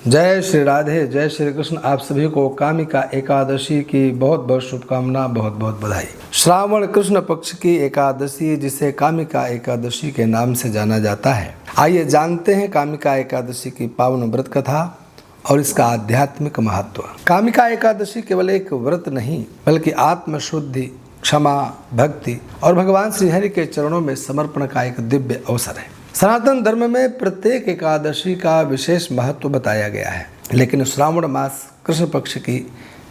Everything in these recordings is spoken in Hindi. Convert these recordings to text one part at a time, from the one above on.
जय श्री राधे, जय श्री कृष्ण। आप सभी को कामिका एकादशी की बहुत बहुत शुभकामना, बहुत बहुत बधाई। श्रावण कृष्ण पक्ष की एकादशी, जिसे कामिका एकादशी के नाम से जाना जाता है। आइए जानते हैं कामिका एकादशी की पावन व्रत कथा और इसका आध्यात्मिक महत्व। कामिका एकादशी केवल एक व्रत नहीं, बल्कि आत्मशुद्धि, क्षमा, भक्ति और भगवान श्रीहरि के चरणों में समर्पण का एक दिव्य अवसर है। सनातन धर्म में प्रत्येक एकादशी का विशेष महत्व बताया गया है, लेकिन श्रावण मास कृष्ण पक्ष की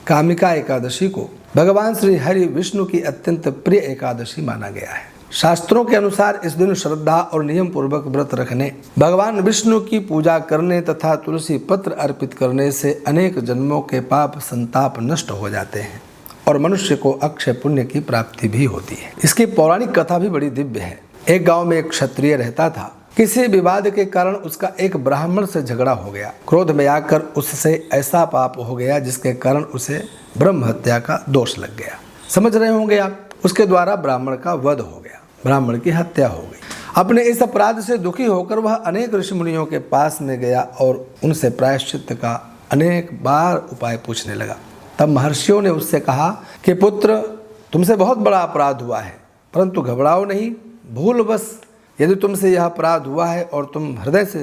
कामिका एकादशी को भगवान श्री हरि विष्णु की अत्यंत प्रिय एकादशी माना गया है। शास्त्रों के अनुसार इस दिन श्रद्धा और नियम पूर्वक व्रत रखने, भगवान विष्णु की पूजा करने तथा तुलसी पत्र अर्पित करने से अनेक जन्मों के पाप संताप नष्ट हो जाते हैं और मनुष्य को अक्षय पुण्य की प्राप्ति भी होती है। इसकी पौराणिक कथा भी बड़ी दिव्य है। एक गांव में एक क्षत्रिय रहता था। किसी विवाद के कारण उसका एक ब्राह्मण से झगड़ा हो गया। क्रोध में आकर उससे ऐसा पाप हो गया जिसके कारण उसे ब्रह्म हत्या का दोष लग गया। समझ रहे होंगे आप, उसके द्वारा ब्राह्मण का वध हो गया, ब्राह्मण की हत्या हो गई। अपने इस अपराध से दुखी होकर वह अनेक ऋषि मुनियों के पास में गया और उनसे प्रायश्चित का अनेक बार उपाय पूछने लगा। तब महर्षियों ने उससे कहा कि पुत्र, तुमसे बहुत बड़ा अपराध हुआ है, परंतु घबराओ नहीं। भूलवश यदि तुमसे यह अपराध हुआ है और तुम हृदय से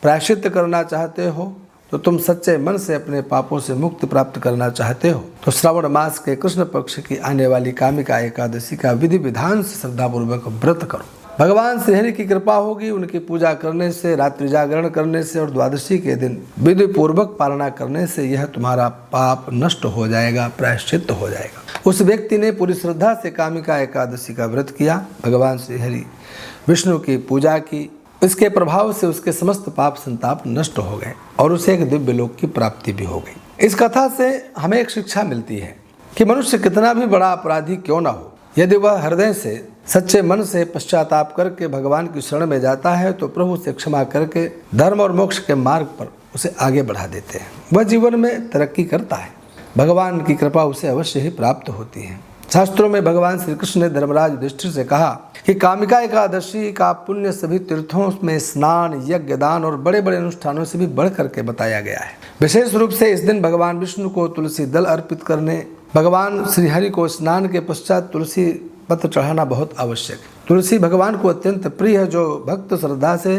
प्रायश्चित करना चाहते हो, तो तुम सच्चे मन से अपने पापों से मुक्ति प्राप्त करना चाहते हो, तो श्रावण मास के कृष्ण पक्ष की आने वाली कामिका एकादशी का विधि विधान से श्रद्धापूर्वक व्रत करो। भगवान श्रीहरि की कृपा होगी। उनकी पूजा करने से, रात्रि जागरण करने से और द्वादशी के दिन विधि पूर्वक पालना करने से यह तुम्हारा पाप नष्ट हो जाएगा, प्रायश्चित हो जाएगा। उस व्यक्ति ने पूरी श्रद्धा से कामिका एकादशी का व्रत किया, भगवान श्रीहरि विष्णु की पूजा की। इसके प्रभाव से उसके समस्त पाप संताप नष्ट हो गए और उसे एक दिव्य लोक की प्राप्ति भी हो गई। इस कथा से हमें एक शिक्षा मिलती है कि मनुष्य कितना भी बड़ा अपराधी क्यों ना हो, यदि वह हृदय से, सच्चे मन से पश्चाताप करके भगवान की शरण में जाता है, तो प्रभु से क्षमा करके धर्म और मोक्ष के मार्ग पर उसे आगे बढ़ा देते हैं। वह जीवन में तरक्की करता है। भगवान की कृपा उसे अवश्य ही प्राप्त होती है। शास्त्रों में भगवान श्री कृष्ण ने धर्मराज युधिष्ठिर से कहा कि कामिका एकादशी का पुण्य सभी तीर्थों में स्नान, यज्ञ, दान और बड़े बड़े अनुष्ठानों से भी बढ़ करके बताया गया है। विशेष रूप से इस दिन भगवान विष्णु को तुलसी दल अर्पित करने, भगवान श्रीहरि को स्नान के पश्चात तुलसी पत्र चढ़ाना बहुत आवश्यक है। तुलसी भगवान को अत्यंत प्रिय है। जो भक्त श्रद्धा से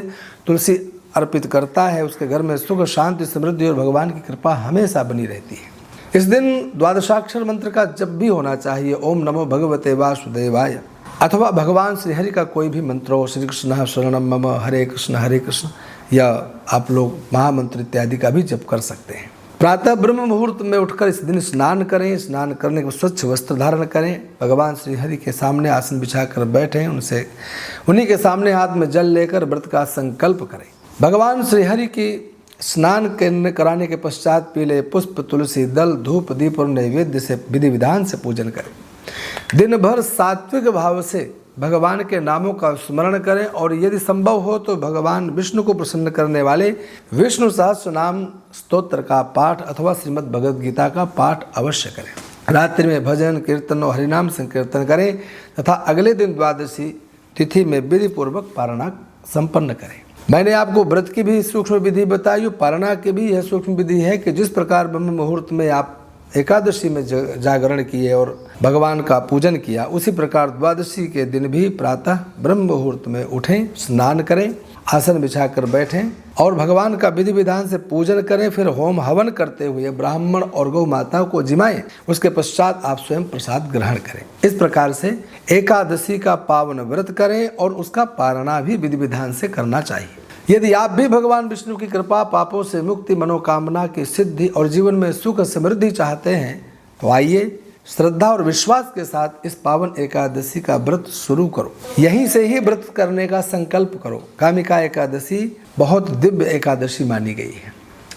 तुलसी अर्पित करता है, उसके घर में सुख, शांति, समृद्धि और भगवान की कृपा हमेशा बनी रहती है। इस दिन द्वादशाक्षर मंत्र का जप भी होना चाहिए। ओम नमो भगवते वासुदेवाय, अथवा भगवान श्रीहरि का कोई भी मंत्र हो, श्री कृष्ण शरणम मम, हरे कृष्ण, या आप लोग महामंत्र इत्यादि का भी जप कर सकते हैं। प्रातः ब्रह्म मुहूर्त में उठकर इस दिन स्नान करें। स्नान करने के स्वच्छ वस्त्र धारण करें। भगवान श्रीहरि के सामने आसन बिछाकर बैठें। उन्हीं के सामने हाथ में जल लेकर व्रत का संकल्प करें। भगवान श्रीहरि की स्नान कराने के पश्चात पीले पुष्प, तुलसी दल, धूप, दीप और नैवेद्य से विधि विधान से पूजन करें। दिन भर सात्विक भाव से भगवान के नामों का स्मरण करें और यदि संभव हो तो भगवान विष्णु को प्रसन्न करने वाले विष्णु सहस्त्र नाम स्तोत्र का पाठ अथवा श्रीमद् भगवद गीता का पाठ अवश्य करें। रात्रि में भजन, कीर्तन और हरिनाम संकीर्तन करें तथा अगले दिन द्वादशी तिथि में विधि पूर्वक पारणा संपन्न करें। मैंने आपको व्रत की भी सूक्ष्म विधि बताई, पारणा की भी यह सूक्ष्म विधि है कि जिस प्रकार ब्रह्म मुहूर्त में आप एकादशी में जागरण किए और भगवान का पूजन किया, उसी प्रकार द्वादशी के दिन भी प्रातः ब्रह्म मुहूर्त में उठें, स्नान करें, आसन बिछाकर बैठें और भगवान का विधि विधान से पूजन करें। फिर होम हवन करते हुए ब्राह्मण और गौ माताओं को जिमाएं। उसके पश्चात आप स्वयं प्रसाद ग्रहण करें। इस प्रकार से एकादशी का पावन व्रत करें और उसका पारणा भी विधि विधान से करना चाहिए। यदि आप भी भगवान विष्णु की कृपा, पापों से मुक्ति, मनोकामना की सिद्धि और जीवन में सुख समृद्धि चाहते हैं, तो आइए श्रद्धा और विश्वास के साथ इस पावन एकादशी का व्रत शुरू करो। यहीं से ही व्रत करने का संकल्प करो। कामिका एकादशी बहुत दिव्य एकादशी मानी गई है।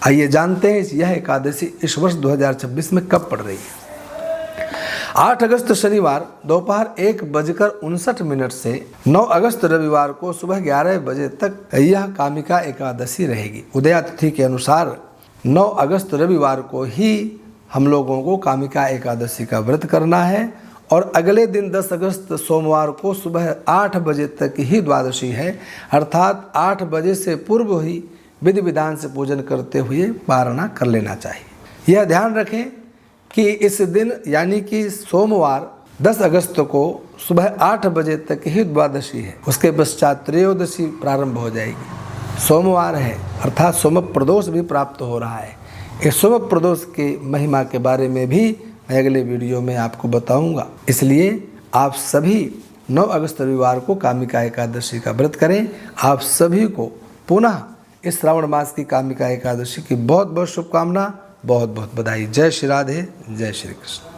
आइए जानते हैं यह एकादशी इस वर्ष 2026 में कब पड़ रही है। 8 अगस्त शनिवार दोपहर 1:59 से 9 अगस्त रविवार को सुबह 11 बजे तक यह कामिका एकादशी रहेगी। उदया तिथि के अनुसार 9 अगस्त रविवार को ही हम लोगों को कामिका एकादशी का व्रत करना है और अगले दिन 10 अगस्त सोमवार को सुबह 8 बजे तक ही द्वादशी है, अर्थात 8 बजे से पूर्व ही विधि विधान से पूजन करते हुए पारणा कर लेना चाहिए। यह ध्यान रखें कि इस दिन यानी कि सोमवार 10 अगस्त को सुबह 8 बजे तक ही द्वादशी है, उसके पश्चात त्रयोदशी प्रारंभ हो जाएगी। सोमवार है अर्थात सोम प्रदोष भी प्राप्त हो रहा है। इस सोम प्रदोष की महिमा के बारे में भी मैं अगले वीडियो में आपको बताऊंगा। इसलिए आप सभी 9 अगस्त रविवार को कामिका एकादशी का व्रत करें। आप सभी को पुनः इस श्रावण मास की कामिका एकादशी की बहुत बहुत शुभकामना, बहुत बहुत बधाई। जय श्री राधे, जय श्री कृष्ण।